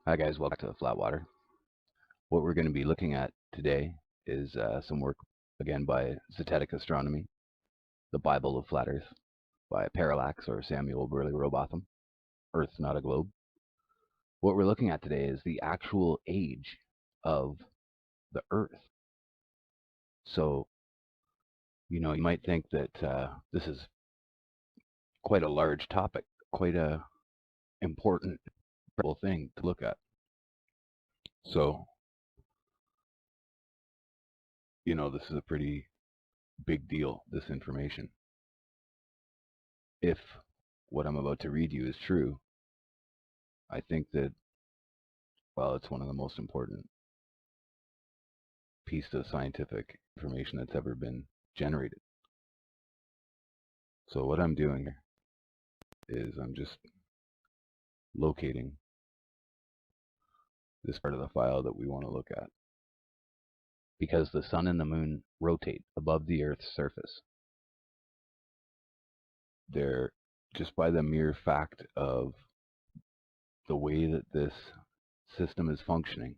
Hi guys, welcome back to Flatwater. What we're going to be looking at today is some work again by Zetetic Astronomy, The Bible of Flat Earth by Parallax or Samuel Burley Robotham, Earth Not a Globe. What we're looking at today is the actual age of the Earth. So, you might think that this is quite a large topic, quite a important thing to look at. So, this is a pretty big deal, this information. If what I'm about to read you is true, I think that, well, it's one of the most important pieces of scientific information that's ever been generated. So what I'm doing here is I'm just locating this part of the file that we want to look at. Because the sun and the moon rotate above the Earth's surface, they're, just by the mere fact of the way that this system is functioning,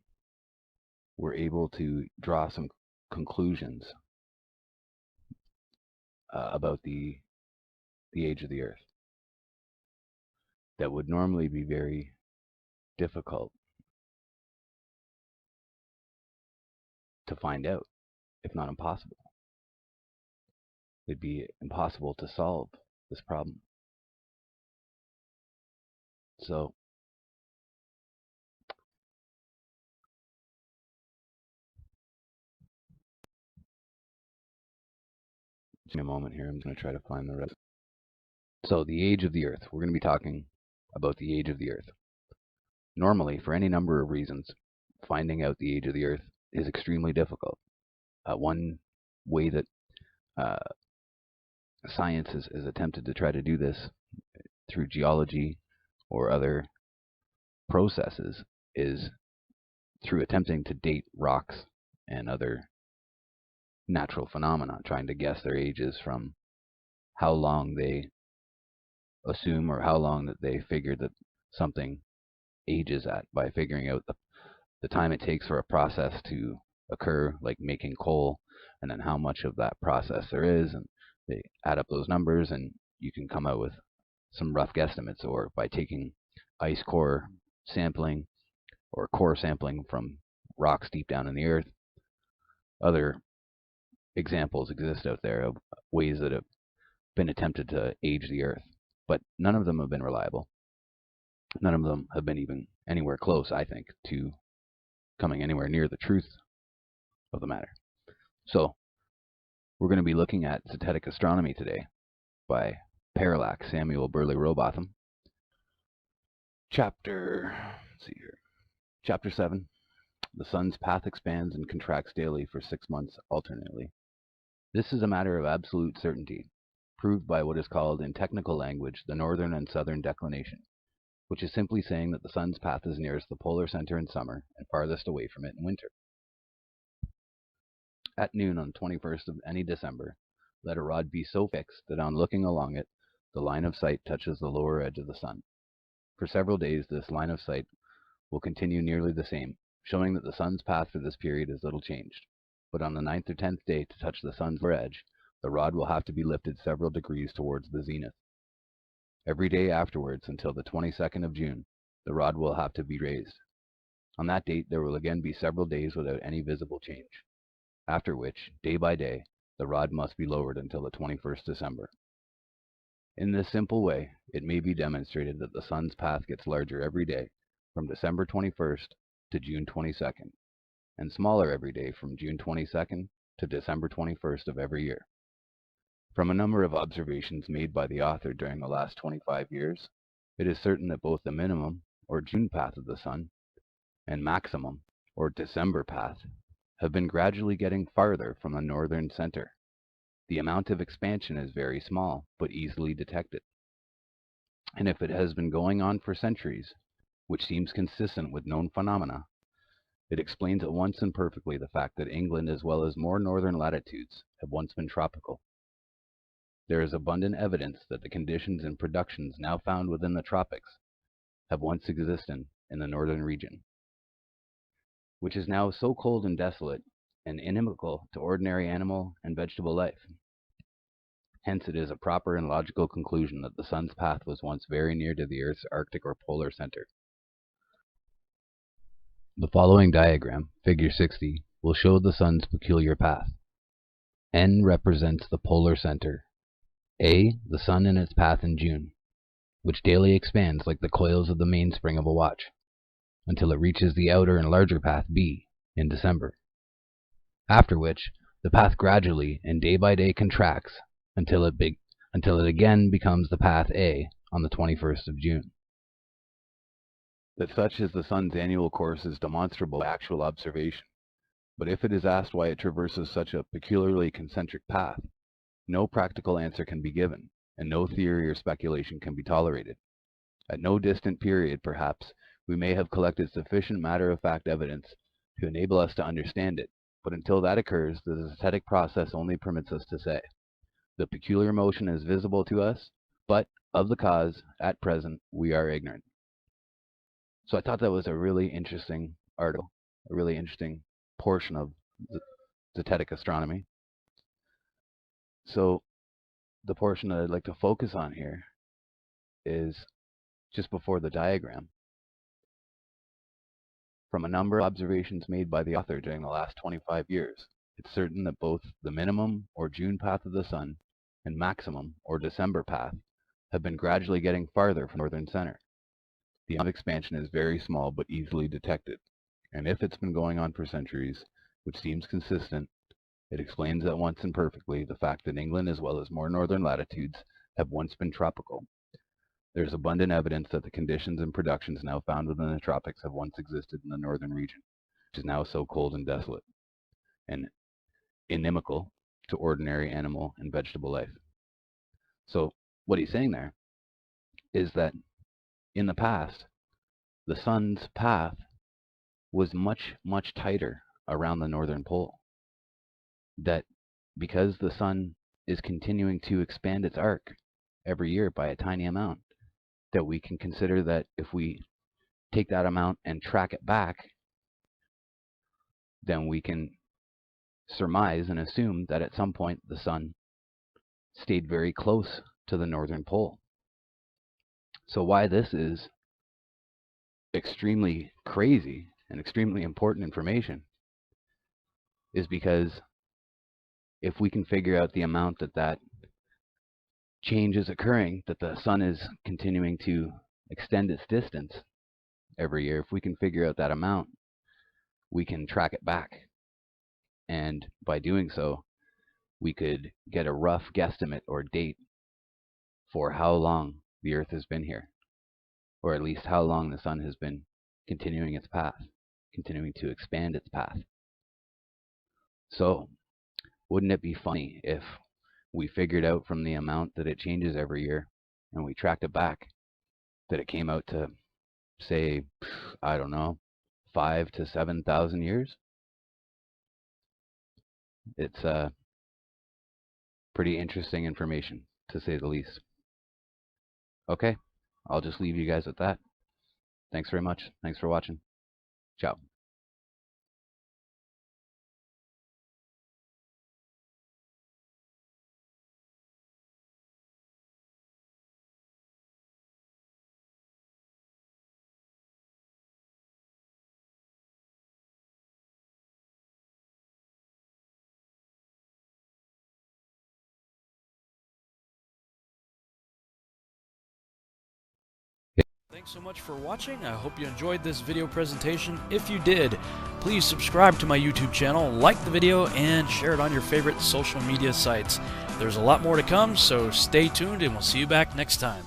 we're able to draw some conclusions about the age of the Earth that would normally be very difficult to find out, if not impossible. It'd be impossible to solve this problem. So just give me a moment here. I'm going to try to find the rest. So the age of the Earth. We're going to be talking about the age of the Earth. Normally, for any number of reasons, finding out the age of the Earth is extremely difficult. One way that science has attempted to try to do this through geology or other processes is through attempting to date rocks and other natural phenomena, trying to guess their ages from how long they assume or how long that they figure that something ages at, by figuring out the time it takes for a process to occur, like making coal, and then how much of that process there is, and they add up those numbers and you can come out with some rough guesstimates. Or by taking ice core sampling or core sampling from rocks deep down in the earth. Other examples exist out there of ways that have been attempted to age the Earth, but none of them have been reliable. None of them have been even anywhere close, I think, to coming anywhere near the truth of the matter. So we're going to be looking at Zetetic Astronomy today by Parallax, Samuel Burley Robotham. Chapter 7. The sun's path expands and contracts daily for 6 months alternately. This is a matter of absolute certainty, proved by what is called in technical language the northern and southern declination, which is simply saying that the sun's path is nearest the polar center in summer and farthest away from it in winter. At noon on 21st of any December, let a rod be so fixed that on looking along it, the line of sight touches the lower edge of the sun. For several days this line of sight will continue nearly the same, showing that the sun's path for this period is little changed. But on the 9th or 10th day, to touch the sun's lower edge, the rod will have to be lifted several degrees towards the zenith. Every day afterwards, until the 22nd of June, the rod will have to be raised. On that date, there will again be several days without any visible change, after which, day by day, the rod must be lowered until the 21st December. In this simple way, it may be demonstrated that the sun's path gets larger every day from December 21st to June 22nd, and smaller every day from June 22nd to December 21st of every year. From a number of observations made by the author during the last 25 years, it is certain that both the minimum, or June path of the sun, and maximum, or December path, have been gradually getting farther from the northern center. The amount of expansion is very small, but easily detected. And if it has been going on for centuries, which seems consistent with known phenomena, it explains at once and perfectly the fact that England, as well as more northern latitudes, have once been tropical. There is abundant evidence that the conditions and productions now found within the tropics have once existed in the northern region, which is now so cold and desolate and inimical to ordinary animal and vegetable life. Hence, it is a proper and logical conclusion that the sun's path was once very near to the Earth's Arctic or polar center. The following diagram, figure 60, will show the sun's peculiar path. N represents the polar center. A, the sun in its path in June, which daily expands like the coils of the mainspring of a watch, until it reaches the outer and larger path B in December, after which the path gradually and day by day contracts until it again becomes the path A on the 21st of June. That such is the sun's annual course is demonstrable by actual observation, but if it is asked why it traverses such a peculiarly concentric path, no practical answer can be given, and no theory or speculation can be tolerated. At no distant period, perhaps, we may have collected sufficient matter-of-fact evidence to enable us to understand it, but until that occurs, the zetetic process only permits us to say, the peculiar motion is visible to us, but of the cause, at present, we are ignorant. So I thought that was a really interesting article, a really interesting portion of zetetic astronomy. So the portion that I'd like to focus on here is just before the diagram. From a number of observations made by the author during the last 25 years, it's certain that both the minimum or June path of the sun and maximum or December path have been gradually getting farther from northern center. The amount of expansion is very small but easily detected, and if it's been going on for centuries, which seems consistent, it explains at once and perfectly the fact that England as well as more northern latitudes have once been tropical. There is abundant evidence that the conditions and productions now found within the tropics have once existed in the northern region, which is now so cold and desolate, and inimical to ordinary animal and vegetable life. So what he's saying there is that in the past, the sun's path was much, much tighter around the northern pole. That because the sun is continuing to expand its arc every year by a tiny amount, that we can consider that if we take that amount and track it back, then we can surmise and assume that at some point the sun stayed very close to the northern pole. So why this is extremely crazy and extremely important information is because if we can figure out the amount that change is occurring, that the sun is continuing to extend its distance every year, if we can figure out that amount, we can track it back. And by doing so, we could get a rough guesstimate or date for how long the Earth has been here, or at least how long the sun has been continuing its path, continuing to expand its path. So, wouldn't it be funny if we figured out from the amount that it changes every year, and we tracked it back, that it came out to, say, I don't know, 5,000 to 7,000 years? It's pretty interesting information, to say the least. Okay, I'll just leave you guys with that. Thanks very much. Thanks for watching. Ciao. Thanks so much for watching. I hope you enjoyed this video presentation. If you did, please subscribe to my YouTube channel, like the video, and share it on your favorite social media sites. There's a lot more to come, so stay tuned and we'll see you back next time.